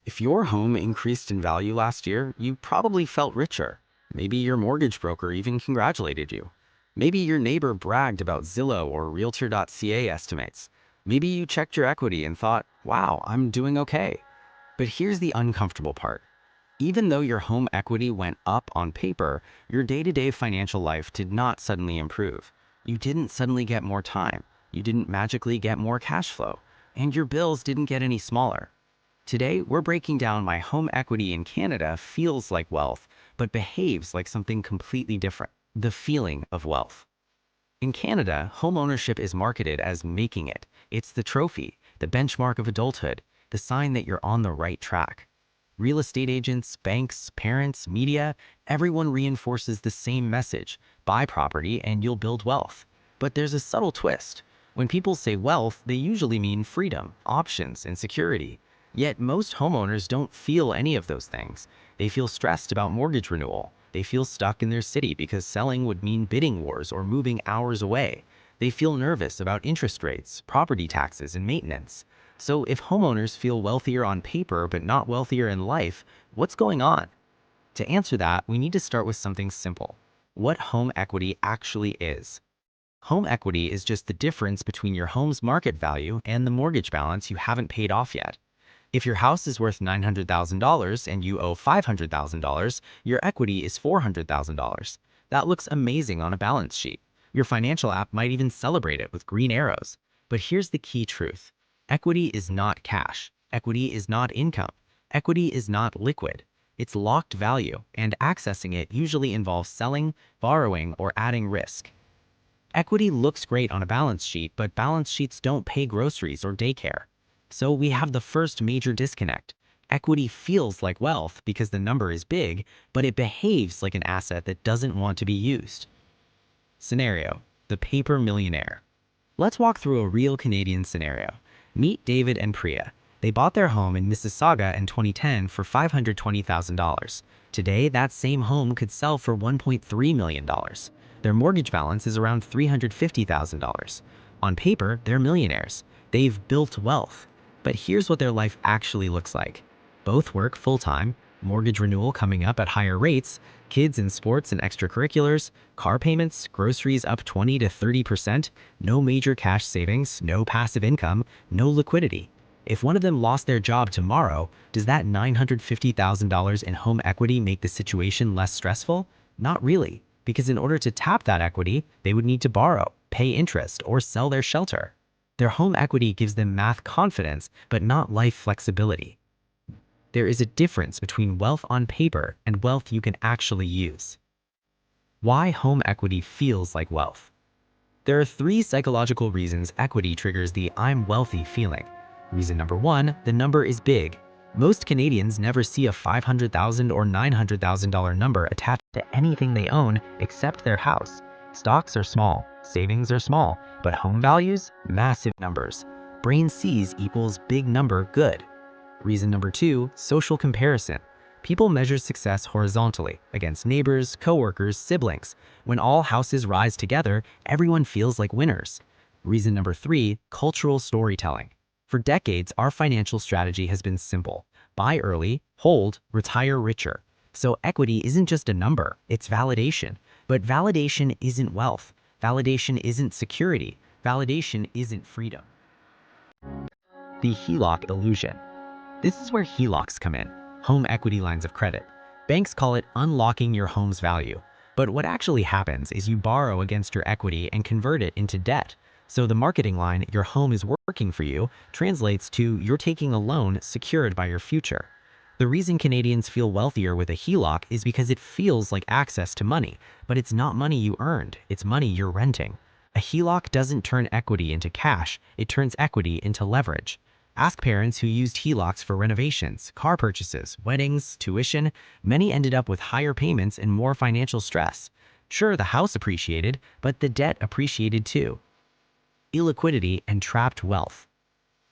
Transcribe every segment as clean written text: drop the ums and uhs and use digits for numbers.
If your home increased in value last year, you probably felt richer. Maybe your mortgage broker even congratulated you. Maybe your neighbor bragged about Zillow or Realtor.ca estimates. Maybe you checked your equity and thought, wow, I'm doing okay. But here's the uncomfortable part. Even though your home equity went up on paper, your day-to-day financial life did not suddenly improve. You didn't suddenly get more time. You didn't magically get more cash flow. And your bills didn't get any smaller. Today, we're breaking down why home equity in Canada feels like wealth, but behaves like something completely different: the feeling of wealth. In Canada, home ownership is marketed as making it. It's the trophy, the benchmark of adulthood, the sign that you're on the right track. Real estate agents, banks, parents, media, everyone reinforces the same message: buy property and you'll build wealth. But there's a subtle twist. When people say wealth, they usually mean freedom, options, and security. Yet most homeowners don't feel any of those things. They feel stressed about mortgage renewal. They feel stuck in their city because selling would mean bidding wars or moving hours away. They feel nervous about interest rates, property taxes, and maintenance. So if homeowners feel wealthier on paper but not wealthier in life, what's going on? To answer that, we need to start with something simple: what home equity actually is. Home equity is just the difference between your home's market value and the mortgage balance you haven't paid off yet. If your house is worth $900,000 and you owe $500,000, your equity is $400,000. That looks amazing on a balance sheet. Your financial app might even celebrate it with green arrows. But here's the key truth. Equity is not cash. Equity is not income. Equity is not liquid. It's locked value, and accessing it usually involves selling, borrowing, or adding risk. Equity looks great on a balance sheet, but balance sheets don't pay groceries or daycare. So we have the first major disconnect. Equity feels like wealth because the number is big, but it behaves like an asset that doesn't want to be used. Scenario: the paper millionaire. Let's walk through a real Canadian scenario. Meet David and Priya. They bought their home in Mississauga in 2010 for $520,000. Today, that same home could sell for $1.3 million. Their mortgage balance is around $350,000. On paper, they're millionaires. They've built wealth. But here's what their life actually looks like. Both work full-time, mortgage renewal coming up at higher rates, kids in sports and extracurriculars, car payments, groceries up 20 to 30%, no major cash savings, no passive income, no liquidity. If one of them lost their job tomorrow, does that $950,000 in home equity make the situation less stressful? Not really, because in order to tap that equity, they would need to borrow, pay interest, or sell their shelter. Their home equity gives them math confidence, but not life flexibility. There is a difference between wealth on paper and wealth you can actually use. Why home equity feels like wealth. There are three psychological reasons equity triggers the "I'm wealthy" feeling. Reason number one, the number is big. Most Canadians never see a $500,000 or $900,000 number attached to anything they own except their house. Stocks are small, savings are small, but home values, massive numbers. Brain sees equals big number good. Reason number two, social comparison. People measure success horizontally, against neighbors, coworkers, siblings. When all houses rise together, everyone feels like winners. Reason number three, cultural storytelling. For decades, our financial strategy has been simple: buy early, hold, retire richer. So equity isn't just a number, it's validation. But validation isn't wealth. Validation isn't security. Validation isn't freedom. The HELOC illusion. This is where HELOCs come in, home equity lines of credit. Banks call it unlocking your home's value. But what actually happens is you borrow against your equity and convert it into debt. So the marketing line, "your home is working for you," translates to "you're taking a loan secured by your future." The reason Canadians feel wealthier with a HELOC is because it feels like access to money, but it's not money you earned, it's money you're renting. A HELOC doesn't turn equity into cash, it turns equity into leverage. Ask parents who used HELOCs for renovations, car purchases, weddings, tuition. Many ended up with higher payments and more financial stress. Sure, the house appreciated, but the debt appreciated too. Illiquidity and trapped wealth.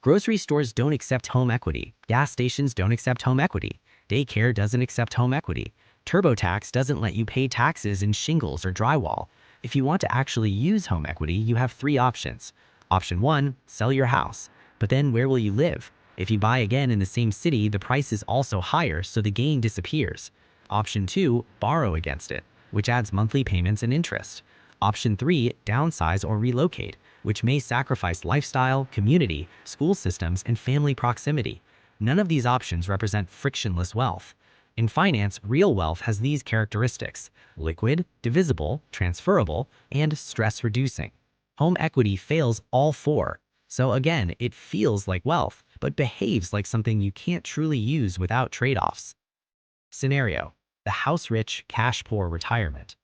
Grocery stores don't accept home equity. Gas stations don't accept home equity. Daycare doesn't accept home equity. TurboTax doesn't let you pay taxes in shingles or drywall. If you want to actually use home equity, you have three options. Option one, sell your house. But then where will you live? If you buy again in the same city, the price is also higher, so the gain disappears. Option 2, borrow against it, which adds monthly payments and interest. Option 3, downsize or relocate, which may sacrifice lifestyle, community, school systems, and family proximity. None of these options represent frictionless wealth. In finance, real wealth has these characteristics: liquid, divisible, transferable, and stress-reducing. Home equity fails all four. So again, it feels like wealth, but behaves like something you can't truly use without trade-offs. Scenario: the house-rich, cash-poor retirement.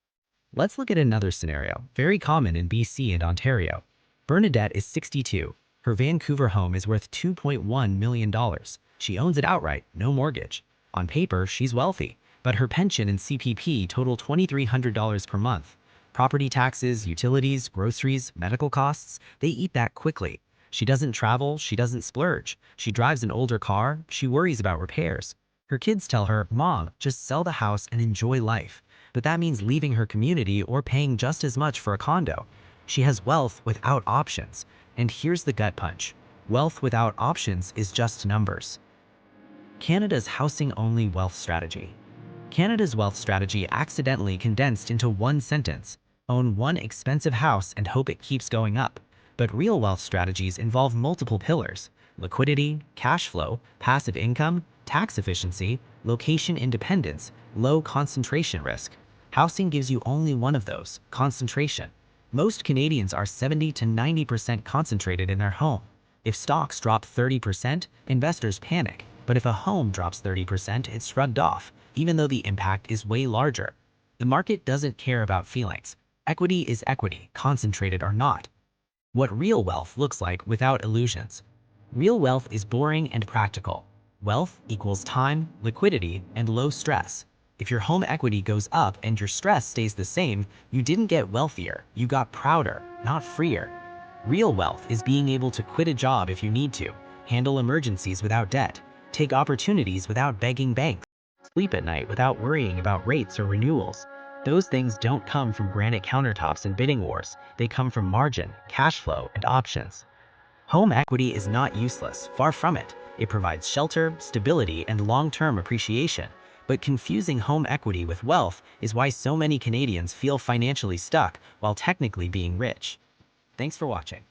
Let's look at another scenario, very common in BC and Ontario. Bernadette is 62. Her Vancouver home is worth $2.1 million. She owns it outright, no mortgage. On paper, she's wealthy, but her pension and CPP total $2,300 per month. Property taxes, utilities, groceries, medical costs, they eat that quickly. She doesn't travel, she doesn't splurge. She drives an older car, she worries about repairs. Her kids tell her, "Mom, just sell the house and enjoy life." But that means leaving her community or paying just as much for a condo. She has wealth without options. And here's the gut punch: wealth without options is just numbers. Canada's housing-only wealth strategy. Canada's wealth strategy accidentally condensed into one sentence: own one expensive house and hope it keeps going up. But real wealth strategies involve multiple pillars: liquidity, cash flow, passive income, tax efficiency, location independence, low concentration risk. Housing gives you only one of those: concentration. Most Canadians are 70 to 90% concentrated in their home. If stocks drop 30%, investors panic. But if a home drops 30%, it's shrugged off, even though the impact is way larger. The market doesn't care about feelings. Equity is equity, concentrated or not. What real wealth looks like without illusions. Real wealth is boring and practical. Wealth equals time, liquidity, and low stress. If your home equity goes up and your stress stays the same, you didn't get wealthier, you got prouder, not freer. Real wealth is being able to quit a job if you need to, handle emergencies without debt, take opportunities without begging banks, sleep at night without worrying about rates or renewals. Those things don't come from granite countertops and bidding wars. They come from margin, cash flow, and options. Home equity is not useless, far from it. It provides shelter, stability, and long-term appreciation. But confusing home equity with wealth is why so many Canadians feel financially stuck while technically being rich. Thanks for watching.